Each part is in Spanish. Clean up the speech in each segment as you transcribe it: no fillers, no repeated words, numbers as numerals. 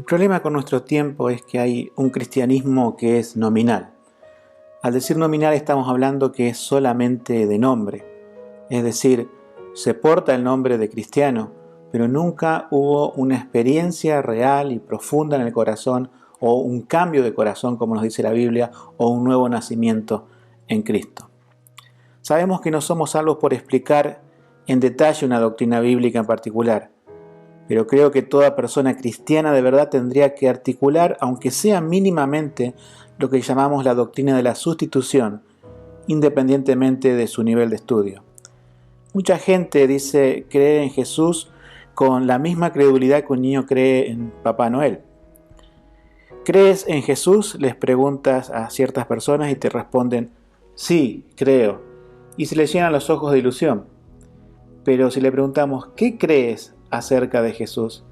El problema con nuestro tiempo es que hay un cristianismo que es nominal. Al decir nominal estamos hablando que es solamente de nombre. Es decir, se porta el nombre de cristiano, pero nunca hubo una experiencia real y profunda en el corazón o un cambio de corazón, como nos dice la Biblia, o un nuevo nacimiento en Cristo. Sabemos que no somos salvos por explicar en detalle una doctrina bíblica en particular, pero creo que toda persona cristiana de verdad tendría que articular, aunque sea mínimamente, lo que llamamos la doctrina de la sustitución, independientemente de su nivel de estudio. Mucha gente dice creer en Jesús con la misma credulidad que un niño cree en Papá Noel. ¿Crees en Jesús?, les preguntas a ciertas personas y te responden, sí, creo, y se les llenan los ojos de ilusión. Pero si le preguntamos, ¿qué crees acerca de Jesús?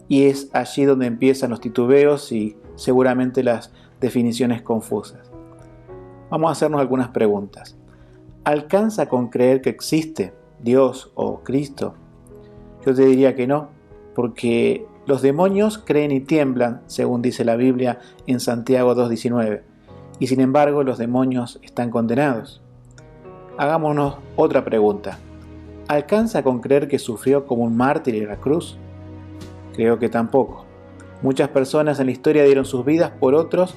Y es allí donde empiezan los titubeos y seguramente las definiciones confusas. Vamos a hacernos algunas preguntas. ¿Alcanza con creer que existe Dios o Cristo? Yo te diría que no, porque los demonios creen y tiemblan, según dice la Biblia en Santiago 2:19, y sin embargo los demonios están condenados. Hagámonos otra pregunta. ¿Alcanza con creer que sufrió como un mártir en la cruz? Creo que tampoco. Muchas personas en la historia dieron sus vidas por otros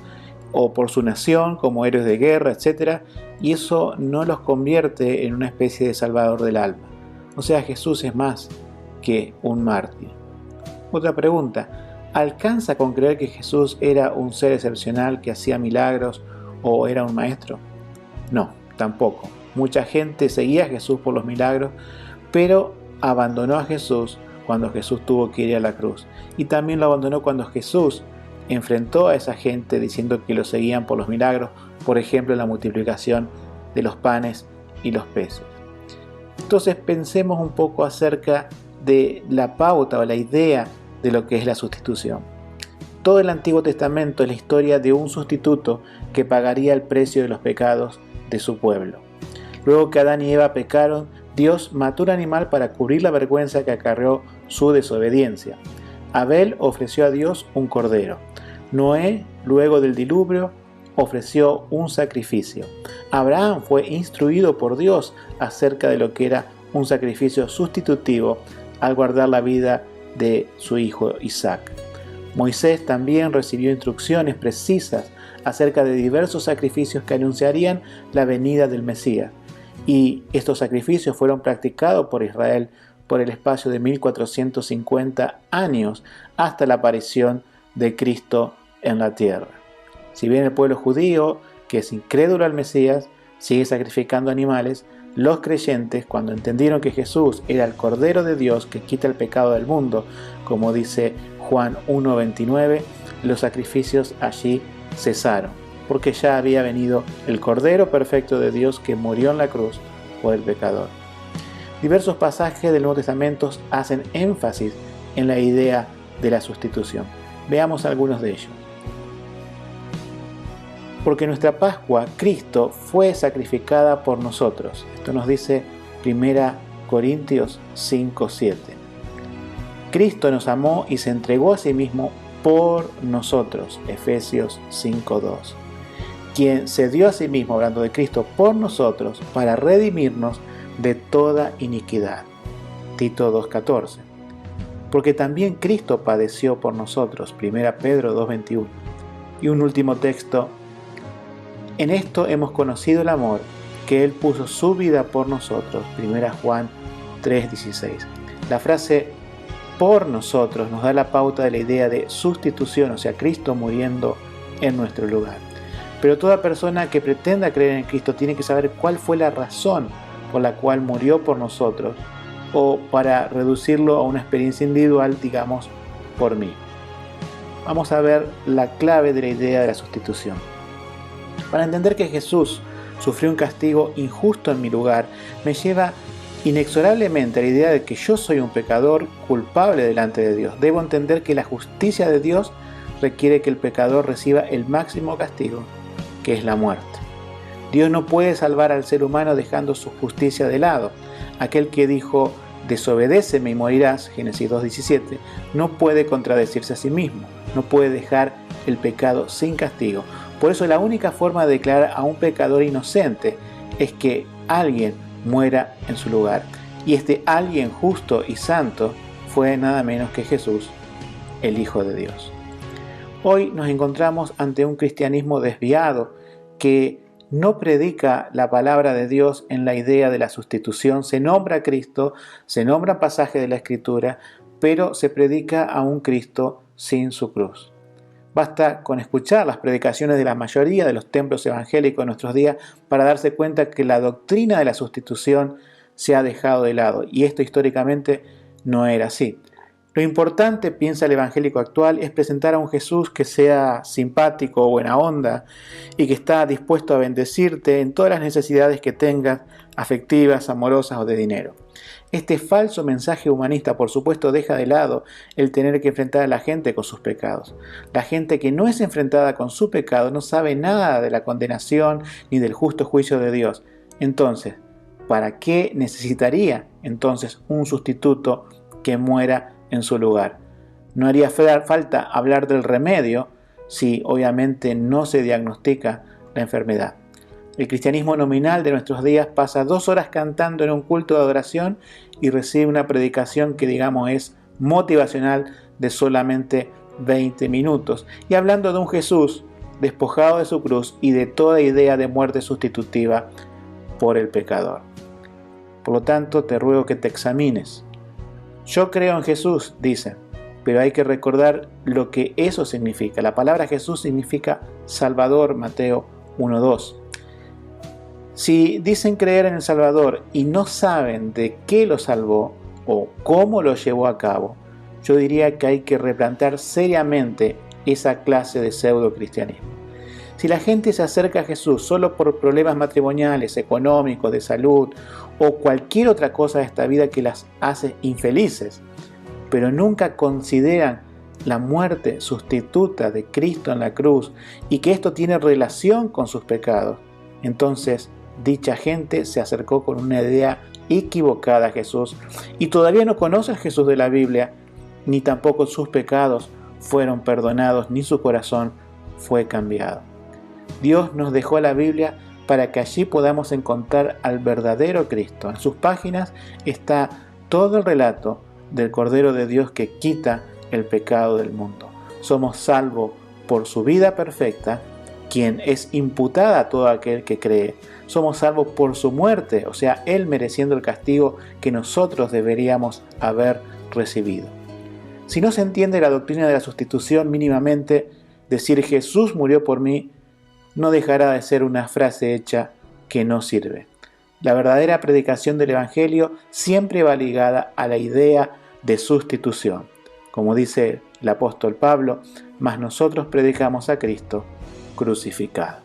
o por su nación, como héroes de guerra, etc., y eso no los convierte en una especie de salvador del alma. O sea, Jesús es más que un mártir. Otra pregunta. ¿Alcanza con creer que Jesús era un ser excepcional que hacía milagros o era un maestro? No, tampoco. Mucha gente seguía a Jesús por los milagros, pero abandonó a Jesús cuando Jesús tuvo que ir a la cruz. Y también lo abandonó cuando Jesús enfrentó a esa gente diciendo que lo seguían por los milagros, por ejemplo, en la multiplicación de los panes y los peces. Entonces pensemos un poco acerca de la pauta o la idea de lo que es la sustitución. Todo el Antiguo Testamento es la historia de un sustituto que pagaría el precio de los pecados de su pueblo. Luego que Adán y Eva pecaron, Dios mató un animal para cubrir la vergüenza que acarreó su desobediencia. Abel ofreció a Dios un cordero. Noé, luego del diluvio, ofreció un sacrificio. Abraham fue instruido por Dios acerca de lo que era un sacrificio sustitutivo al guardar la vida de su hijo Isaac. Moisés también recibió instrucciones precisas acerca de diversos sacrificios que anunciarían la venida del Mesías. Y estos sacrificios fueron practicados por Israel por el espacio de 1450 años hasta la aparición de Cristo en la tierra. Si bien el pueblo judío, que es incrédulo al Mesías, sigue sacrificando animales, los creyentes, cuando entendieron que Jesús era el Cordero de Dios que quita el pecado del mundo, como dice Juan 1:29, los sacrificios allí cesaron, porque ya había venido el Cordero perfecto de Dios que murió en la cruz por el pecador. Diversos pasajes del Nuevo Testamento hacen énfasis en la idea de la sustitución. Veamos algunos de ellos. Porque nuestra Pascua, Cristo, fue sacrificada por nosotros. Esto nos dice 1 Corintios 5:7. Cristo nos amó y se entregó a sí mismo por nosotros. Efesios 5:2. Quien se dio a sí mismo, hablando de Cristo, por nosotros, para redimirnos de toda iniquidad. Tito 2:14. Porque también Cristo padeció por nosotros. 1 Pedro 2:21. Y un último texto. En esto hemos conocido el amor, que Él puso su vida por nosotros. 1 Juan 3:16. La frase por nosotros nos da la pauta de la idea de sustitución, o sea, Cristo muriendo en nuestro lugar. Pero toda persona que pretenda creer en Cristo tiene que saber cuál fue la razón por la cual murió por nosotros, o para reducirlo a una experiencia individual, digamos, por mí. Vamos a ver la clave de la idea de la sustitución. Para entender que Jesús sufrió un castigo injusto en mi lugar, me lleva inexorablemente a la idea de que yo soy un pecador culpable delante de Dios. Debo entender que la justicia de Dios requiere que el pecador reciba el máximo castigo, que es la muerte. Dios no puede salvar al ser humano dejando su justicia de lado. Aquel que dijo, desobedéceme y morirás, Génesis 2:17, no puede contradecirse a sí mismo. no puede dejar el pecado sin castigo. Por eso la única forma de declarar a un pecador inocente es que alguien muera en su lugar. Y este alguien justo y santo fue nada menos que Jesús, el Hijo de Dios. Hoy nos encontramos ante un cristianismo desviado que no predica la palabra de Dios en la idea de la sustitución. Se nombra a Cristo, se nombra pasaje de la Escritura, pero se predica a un Cristo sin su cruz. Basta con escuchar las predicaciones de la mayoría de los templos evangélicos de nuestros días para darse cuenta que la doctrina de la sustitución se ha dejado de lado, y esto históricamente no era así. Lo importante, piensa el evangélico actual, es presentar a un Jesús que sea simpático, buena onda, y que está dispuesto a bendecirte en todas las necesidades que tengas, afectivas, amorosas o de dinero. Este falso mensaje humanista, por supuesto, deja de lado el tener que enfrentar a la gente con sus pecados. La gente que no es enfrentada con su pecado no sabe nada de la condenación ni del justo juicio de Dios. Entonces, ¿para qué necesitaría entonces un sustituto que muera en su lugar? No haría falta hablar del remedio si obviamente no se diagnostica la enfermedad. El cristianismo nominal de nuestros días pasa 2 horas cantando en un culto de adoración y recibe una predicación que digamos es motivacional de solamente 20 minutos. Y hablando de un Jesús despojado de su cruz y de toda idea de muerte sustitutiva por el pecador. Por lo tanto, te ruego que te examines. Yo creo en Jesús, dice, pero hay que recordar lo que eso significa. La palabra Jesús significa Salvador, Mateo 1:2. Si dicen creer en el Salvador y no saben de qué lo salvó o cómo lo llevó a cabo, yo diría que hay que replantear seriamente esa clase de pseudo-cristianismo. Si la gente se acerca a Jesús solo por problemas matrimoniales, económicos, de salud o cualquier otra cosa de esta vida que las hace infelices, pero nunca consideran la muerte sustituta de Cristo en la cruz y que esto tiene relación con sus pecados, entonces dicha gente se acercó con una idea equivocada a Jesús y todavía no conoce al Jesús de la Biblia, ni tampoco sus pecados fueron perdonados, ni su corazón fue cambiado. Dios nos dejó la Biblia para que allí podamos encontrar al verdadero Cristo. En sus páginas está todo el relato del Cordero de Dios que quita el pecado del mundo. Somos salvos por su vida perfecta, quien es imputada a todo aquel que cree. Somos salvos por su muerte, o sea, Él mereciendo el castigo que nosotros deberíamos haber recibido. Si no se entiende la doctrina de la sustitución mínimamente, decir Jesús murió por mí no dejará de ser una frase hecha que no sirve. La verdadera predicación del Evangelio siempre va ligada a la idea de sustitución. Como dice el apóstol Pablo, mas nosotros predicamos a Cristo crucificado.